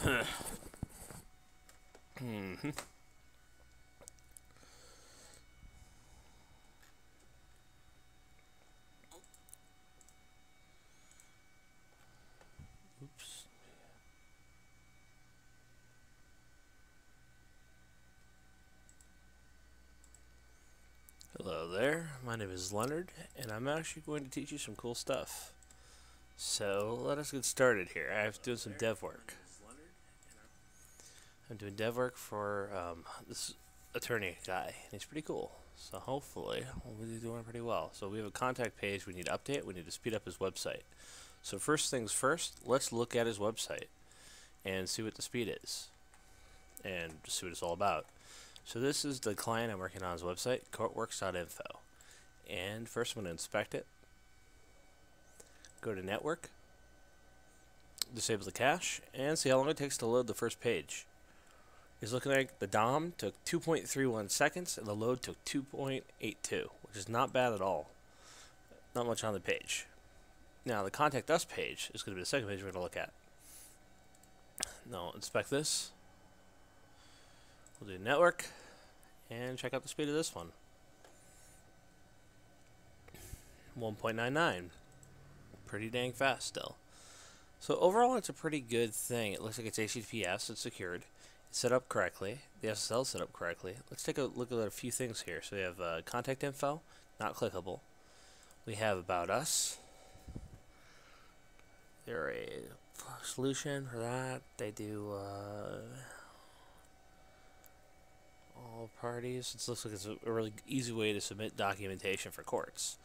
Mhm. Oops. Hello there, my name is Leonard, and I'm actually going to teach you some cool stuff. So let us get started here. I'm doing some dev work. I'm doing dev work for this attorney guy, and he's pretty cool. So hopefully we'll be doing pretty well. So we have a contact page we need to update. We need to speed up his website. So first things first, let's look at his website and see what the speed is, and see what it's all about. So this is the client I'm working on his website, courtworks.info. And first I'm going to inspect it. Go to network, disable the cache, and see how long it takes to load the first page. It's looking like the DOM took 2.31 seconds and the load took 2.82, which is not bad at all. Not much on the page. Now the contact us page is going to be the second page we're going to look at. Now inspect this. We'll do network and check out the speed of this one. 1.99. Pretty dang fast still. So overall it's a pretty good thing. It looks like it's HTTPS, it's secured, it's set up correctly, the SSL is set up correctly. Let's take a look at a few things here. So we have contact info, not clickable. We have about us. They're a solution for that. They do all parties. It looks like it's a really easy way to submit documentation for courts.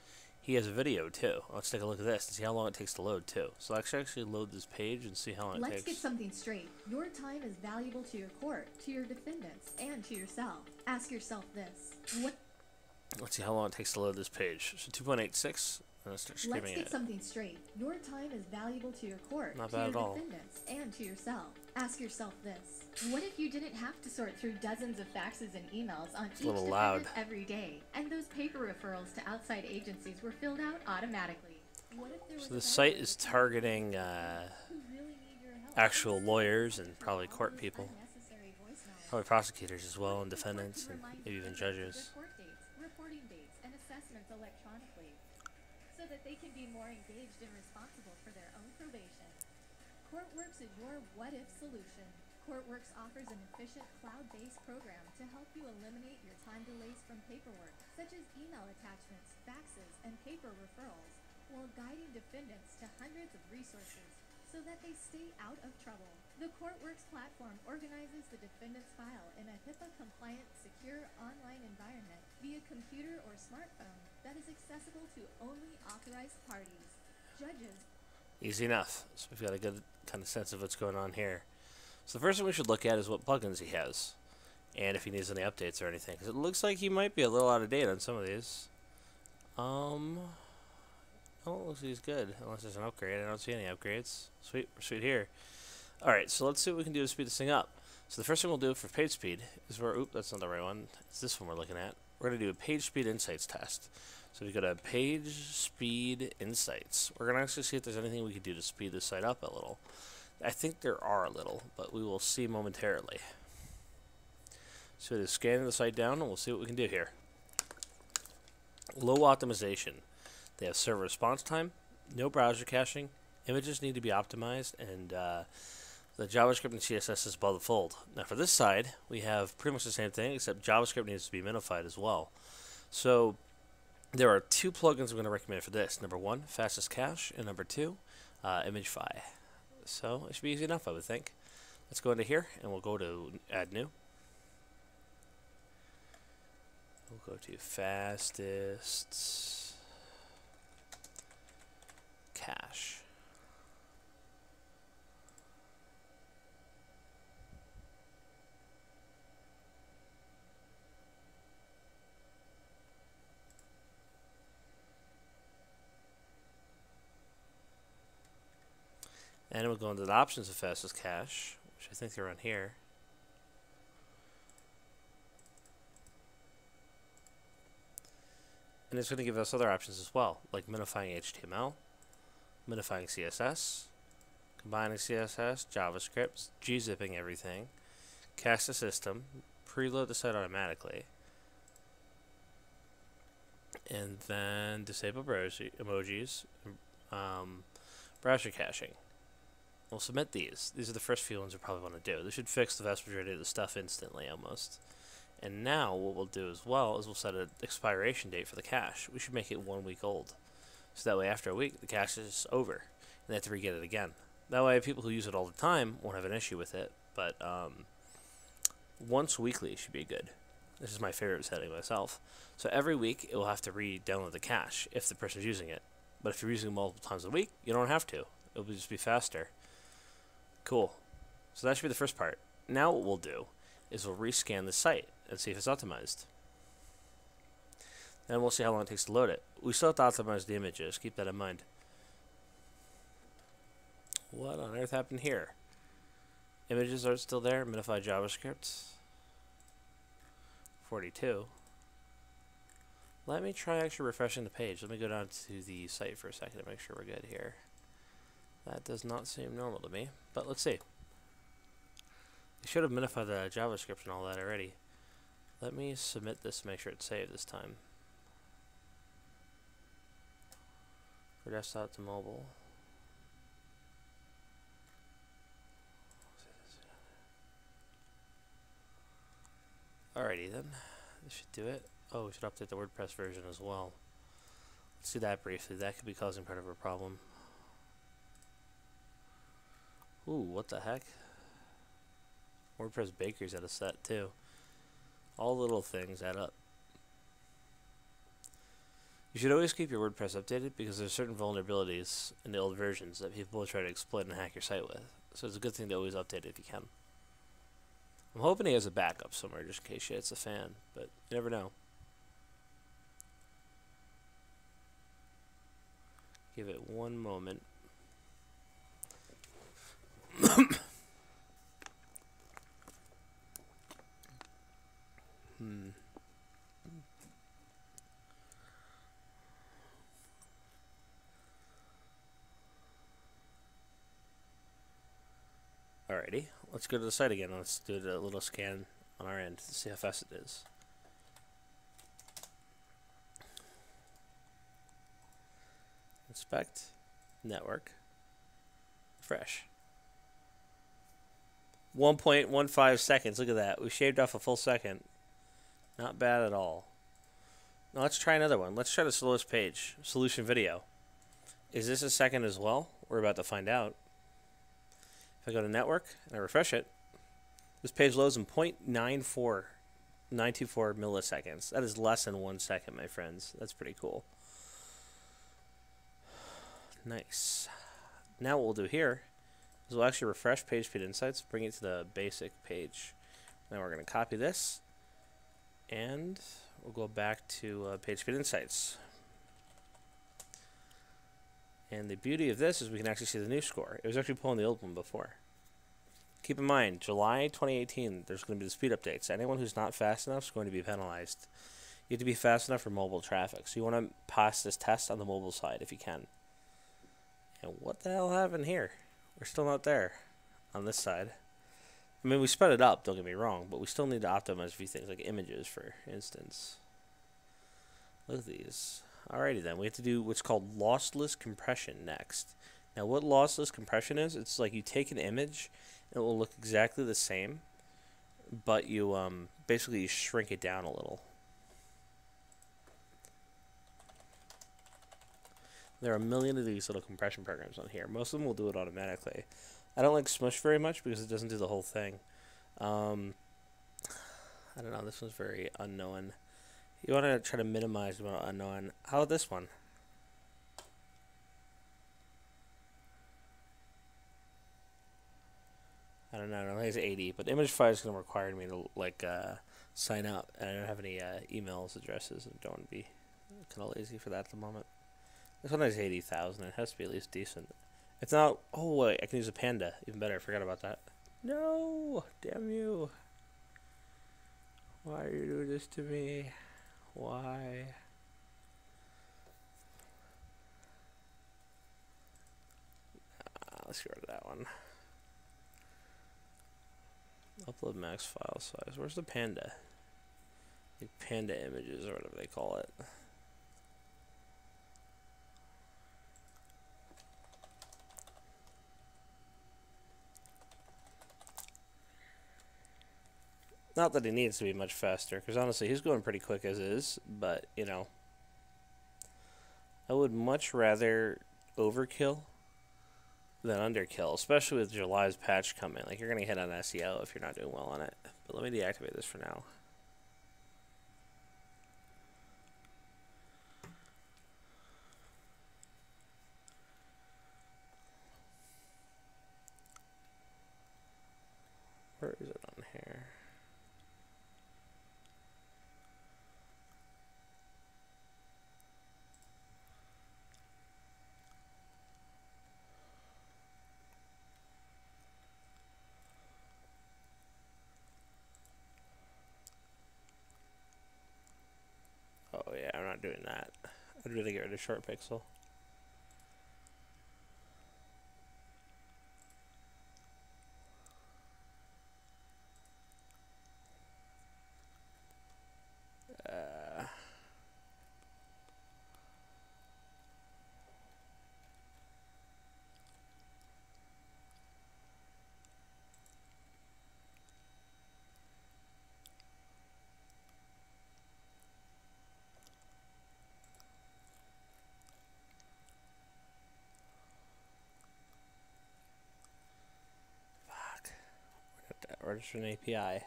He has a video too. Let's take a look at this and see how long it takes to load too. So let's actually load this page and see how long it takes. Let's get something straight. Your time is valuable to your court, to your defendants, and to yourself. Ask yourself this. Let's see how long it takes to load this page. So 2.86. Let's start screaming Let's get something straight. Your time is valuable to your court, Not to bad your at all. defendants, and to yourself. Ask yourself this. What if you didn't have to sort through dozens of faxes and emails on each little defendant loud. every day, and those paper referrals to outside agencies were filled out automatically? What if there was So the site is targeting actual lawyers and probably court people, probably prosecutors as well, and defendants, and maybe even judges. Reporting dates, and assessments electronically, so that they can be more engaged and responsible for their own probation. CourtWorks is your what-if solution. CourtWorks offers an efficient cloud-based program to help you eliminate your time delays from paperwork, such as email attachments, faxes, and paper referrals, while guiding defendants to hundreds of resources so that they stay out of trouble. The CourtWorks platform organizes the defendant's file in a HIPAA-compliant, secure online environment via computer or smartphone that is accessible to only authorized parties. Judges. Easy enough. So we've got a good kind of sense of what's going on here. So the first thing we should look at is what plugins he has, and if he needs any updates or anything, because it looks like he might be a little out of date on some of these. Oh, it looks like he's good, unless there's an upgrade. I don't see any upgrades. Sweet, we're sweet here. Alright, so let's see what we can do to speed this thing up. So the first thing we'll do for page speed is that's not the right one. It's this one we're looking at. We're going to do a page speed insights test. So we go to page speed insights. We're going to actually see if there's anything we can do to speed this site up a little. I think there are a little, but we will see momentarily. So it is scanning the site down, and we'll see what we can do here. Low optimization. They have server response time, no browser caching, images need to be optimized, and the JavaScript and CSS is above the fold. Now for this side, we have pretty much the same thing, except JavaScript needs to be minified as well. So there are two plugins I'm going to recommend for this. Number one, fastest cache, and number two, Imagify. So it should be easy enough, I would think. Let's go into here, and we'll go to add new. We'll go to fastest cache. And we'll go into the options of fastest cache, which I think they're on here. And it's going to give us other options as well, like minifying HTML, minifying CSS, combining CSS, JavaScript, gzipping everything, cache the system, preload the site automatically, and then disable browser emojis, browser caching. We'll submit these. These are the first few ones we probably want to do. This should fix the vast majority of the stuff instantly, almost. And now what we'll do as well is we'll set an expiration date for the cache. We should make it 1 week old. So that way after a week, the cache is over. And they have to re-get it again. That way people who use it all the time won't have an issue with it. But once weekly should be good. This is my favorite setting myself. So every week it will have to re-download the cache if the person's using it. But if you're using it multiple times a week, you don't have to. It'll just be faster. Cool. So that should be the first part. Now what we'll do is we'll rescan the site and see if it's optimized. Then we'll see how long it takes to load it. We still have to optimize the images. Keep that in mind. What on earth happened here? Images are still there. Minify JavaScript. 42. Let me try actually refreshing the page. Let me go down to the site for a second to make sure we're good here. That does not seem normal to me, but let's see. You should have minified the JavaScript and all that already. Let me submit this to make sure it's saved this time. For desktop to mobile. Alrighty then. This should do it. Oh, we should update the WordPress version as well. Let's do that briefly. That could be causing part of our problem. Ooh, what the heck? WordPress Baker's out of set too. All little things add up. You should always keep your WordPress updated because there's certain vulnerabilities in the old versions that people will try to exploit and hack your site with. So it's a good thing to always update it if you can. I'm hoping he has a backup somewhere just in case shit's a fan, but you never know. Give it one moment. Alrighty, let's go to the site again. Let's do a little scan on our end to see how fast it is. Inspect, network, refresh. 1.15 seconds. Look at that. We shaved off a full second. Not bad at all. Now let's try another one. Let's try the slowest page. Solution video. Is this a second as well? We're about to find out. If I go to network and I refresh it, this page loads in 0.924 milliseconds. That is less than 1 second, my friends. That's pretty cool. Nice. Now what we'll do here is we'll actually refresh page speed insights, bring it to the basic page. Now we're going to copy this and we'll go back to page speed insights. And the beauty of this is we can actually see the new score. It was actually pulling the old one before. Keep in mind, July 2018, there's going to be the speed updates. Anyone who's not fast enough is going to be penalized. You have to be fast enough for mobile traffic. So you want to pass this test on the mobile side if you can. And what the hell happened here? We're still not there on this side. I mean, we sped it up, don't get me wrong, but we still need to optimize a few things, like images, for instance. Look at these. Alrighty then, we have to do what's called lossless compression next. Now what lossless compression is, it's like you take an image and it will look exactly the same, but you basically you shrink it down a little. There are a million of these little compression programs on here. Most of them will do it automatically. I don't like Smush very much because it doesn't do the whole thing. I don't know, this one's very unknown. You want to try to minimize the amount of unknown. How about this one? I don't know, I think it's 80, but Imagify is going to require me to like sign up, and I don't have any emails, addresses, and don't want to be kind of lazy for that at the moment. This one has 80,000. It has to be at least decent. It's not. Oh wait, I can use a panda. Even better. I forgot about that. No, damn you! Why are you doing this to me? Why? let's get rid of that one. Upload max file size. Where's the panda? Like panda images or whatever they call it. Not that he needs to be much faster, because honestly, he's going pretty quick as is, but, you know, I would much rather overkill than underkill, especially with July's patch coming. Like, you're going to hit on SEO if you're not doing well on it. But let me deactivate this for now. Where is it on here? Oh yeah, I'm not doing that. I'd really get rid of short pixel. Fuck. Register an API.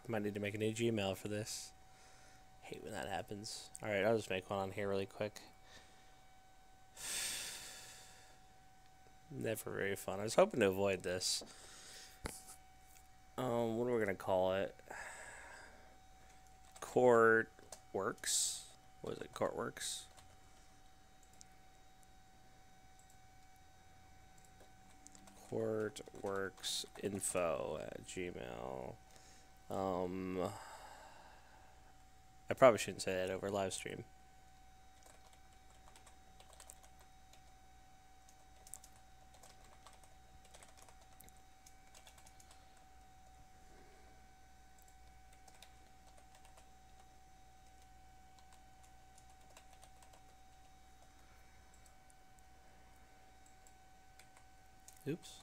Might need to make a new Gmail for this. Hate when that happens. Alright, I'll just make one on here really quick. Never very fun. I was hoping to avoid this. What are we gonna call it? Court Works. What is it? Court Works. Court Works info at Gmail. I probably shouldn't say that over live stream. Oops.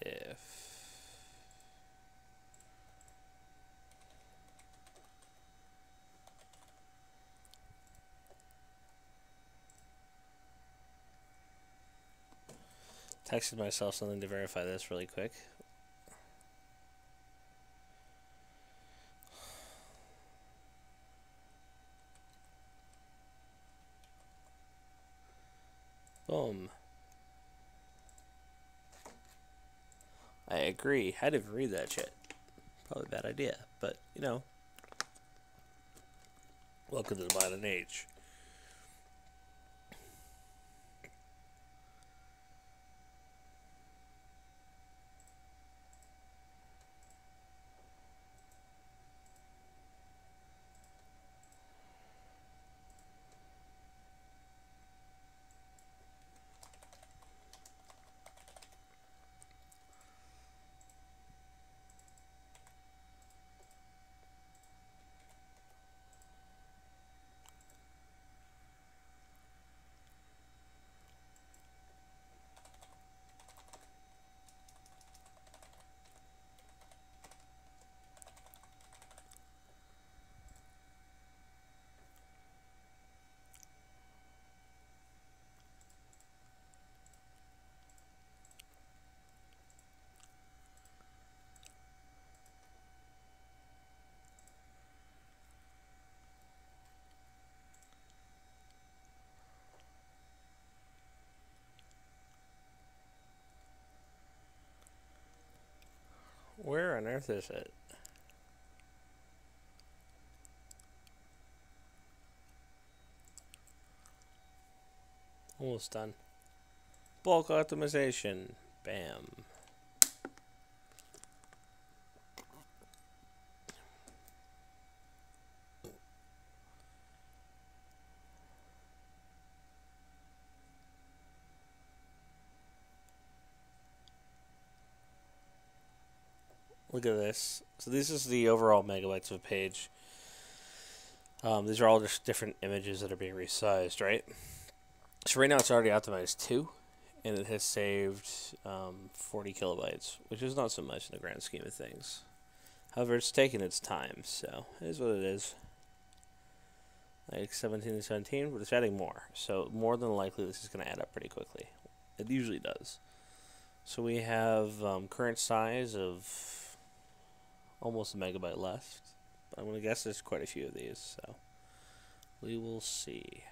If texted myself something to verify this really quick. Boom. I agree. I didn't read that shit. Probably a bad idea, but you know. Welcome to the modern age. Where on earth is it? Almost done. Bulk optimization. Bam. Look at this. So this is the overall megabytes of a page. These are all just different images that are being resized, right? So right now it's already optimized 2, and it has saved 40 kilobytes, which is not so much in the grand scheme of things. However, it's taken its time, so it is what it is. Like 17 and 17, but it's adding more. So more than likely this is going to add up pretty quickly. It usually does. So we have current size of almost a megabyte left. But I'm going to guess there's quite a few of these, so we will see.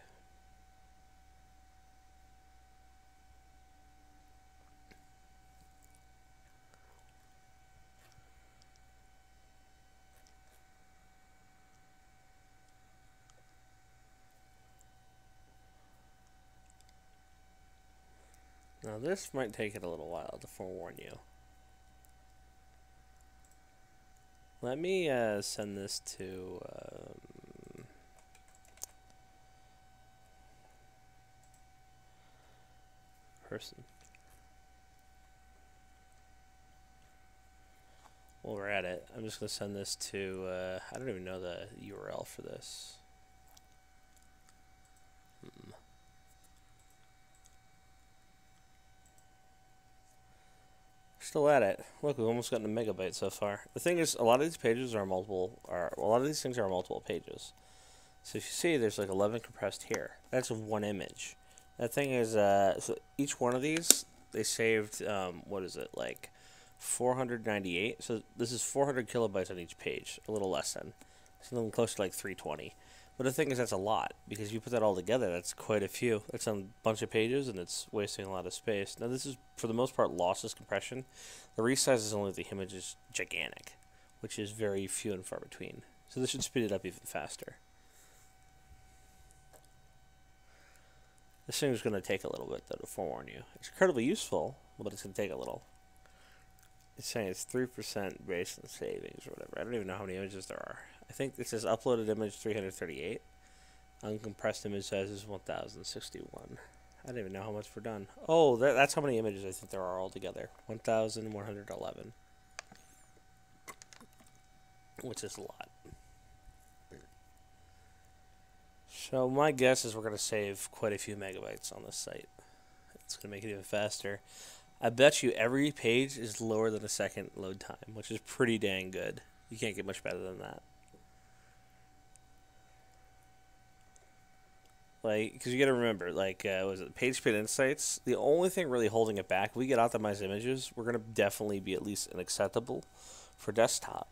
Now this might take it a little while, to forewarn you. Let me send this to person. While we're at it, I'm just going to send this to, I don't even know the URL for this. Still at it. Look, we've almost gotten a megabyte so far. The thing is, a lot of these pages are a lot of these things are multiple pages. So if you see, there's like 11 compressed here. That's one image. That thing is, so each one of these, they saved, what is it, like 498? So this is 400 kilobytes on each page, a little less than. Something close to like 320. But the thing is, that's a lot, because you put that all together, that's quite a few. It's on a bunch of pages, and it's wasting a lot of space. Now, this is, for the most part, lossless compression. The resize is only if the image is gigantic, which is very few and far between. So this should speed it up even faster. This thing is going to take a little bit, though, to forewarn you. It's incredibly useful, but it's going to take a little. It's saying it's 3% based on savings or whatever. I don't even know how many images there are. I think this says uploaded image 338. Uncompressed image size is 1061. I don't even know how much we're done. Oh, that's how many images I think there are altogether. 1111. Which is a lot. So my guess is we're going to save quite a few megabytes on this site. It's going to make it even faster. I bet you every page is lower than a second load time, which is pretty dang good. You can't get much better than that. Like, because you got to remember, like, was it page speed insights? The only thing really holding it back, we get optimized images, we're going to definitely be at least unacceptable for desktop.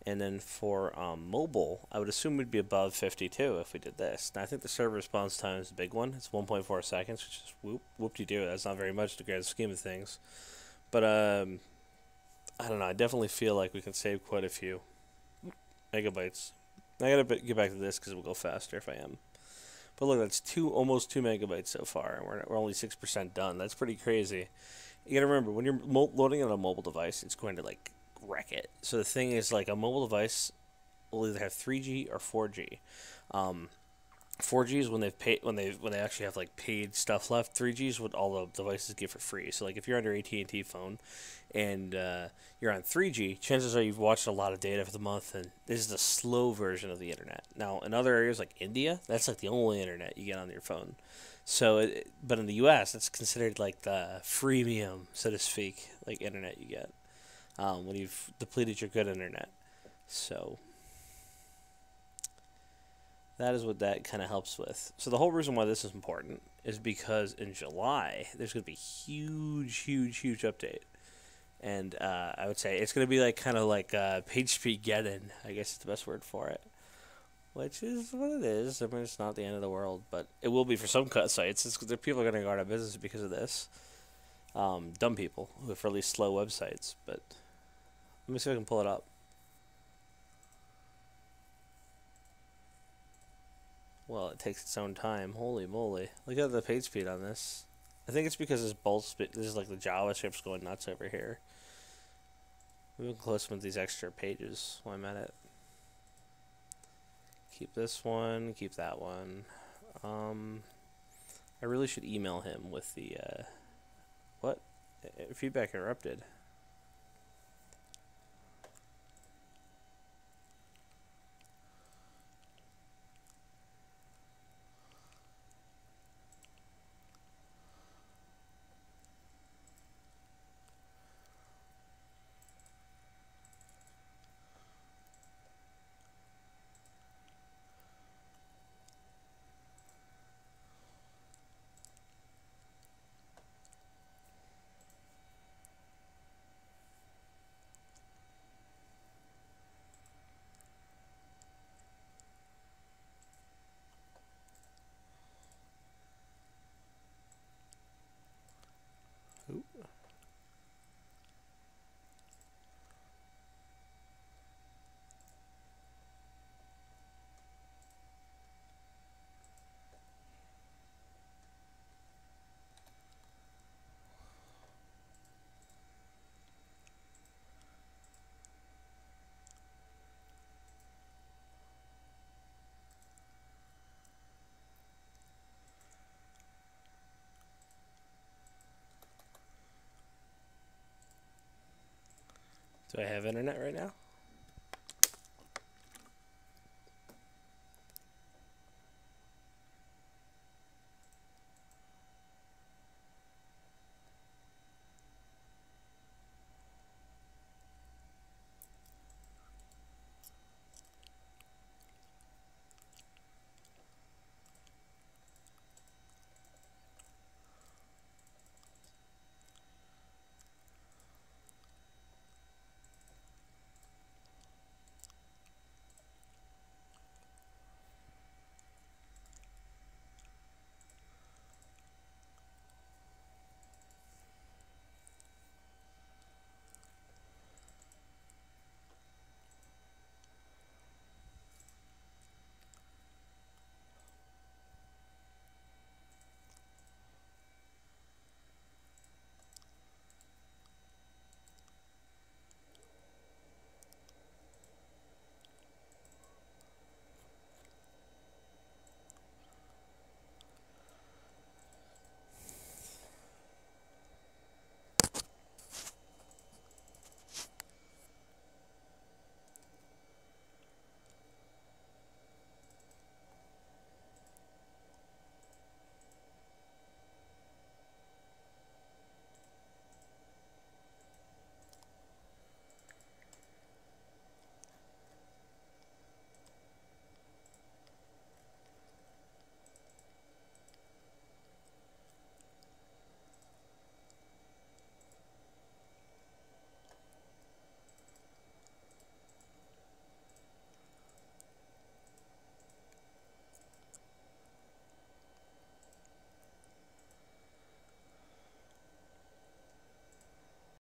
And then for mobile, I would assume we'd be above 52 if we did this. Now, I think the server response time is a big one. It's 1.4 seconds, which is whoop-de-doo. That's not very much in the grand scheme of things. But, I don't know. I definitely feel like we can save quite a few megabytes. I got to get back to this because it will go faster if I am. But look, that's almost 2 megabytes so far, and we're only 6% done. That's pretty crazy. You got to remember, when you're loading it on a mobile device, it's going to, like, wreck it. So the thing is, like, a mobile device will either have 3G or 4G. 4G is when they actually have like paid stuff left. 3G is what all the devices get for free. So like if you're on your AT&T phone and you're on 3G, chances are you've watched a lot of data for the month, and this is the slow version of the internet. Now in other areas like India, that's like the only internet you get on your phone. So, but in the U.S., it's considered like the freemium, so to speak, like internet you get when you've depleted your good internet. So that is what that kind of helps with. So the whole reason why this is important is because in July, there's going to be huge update. And I would say it's going to be like kind of like PageSpeed-geddon, I guess is the best word for it. Which is what it is. I mean, it's not the end of the world, but it will be for some cut sites. People are going to go out of business because of this. Dumb people who have really slow websites. But let me see if I can pull it up. Well, it takes its own time. Holy moly. Look at the page speed on this. I think it's because this bolt speed, this is like the JavaScript's going nuts over here. We can close some of these extra pages while I'm at it. Keep this one, keep that one. I really should email him with the, what? Feedback interrupted. Ooh. Do I have internet right now?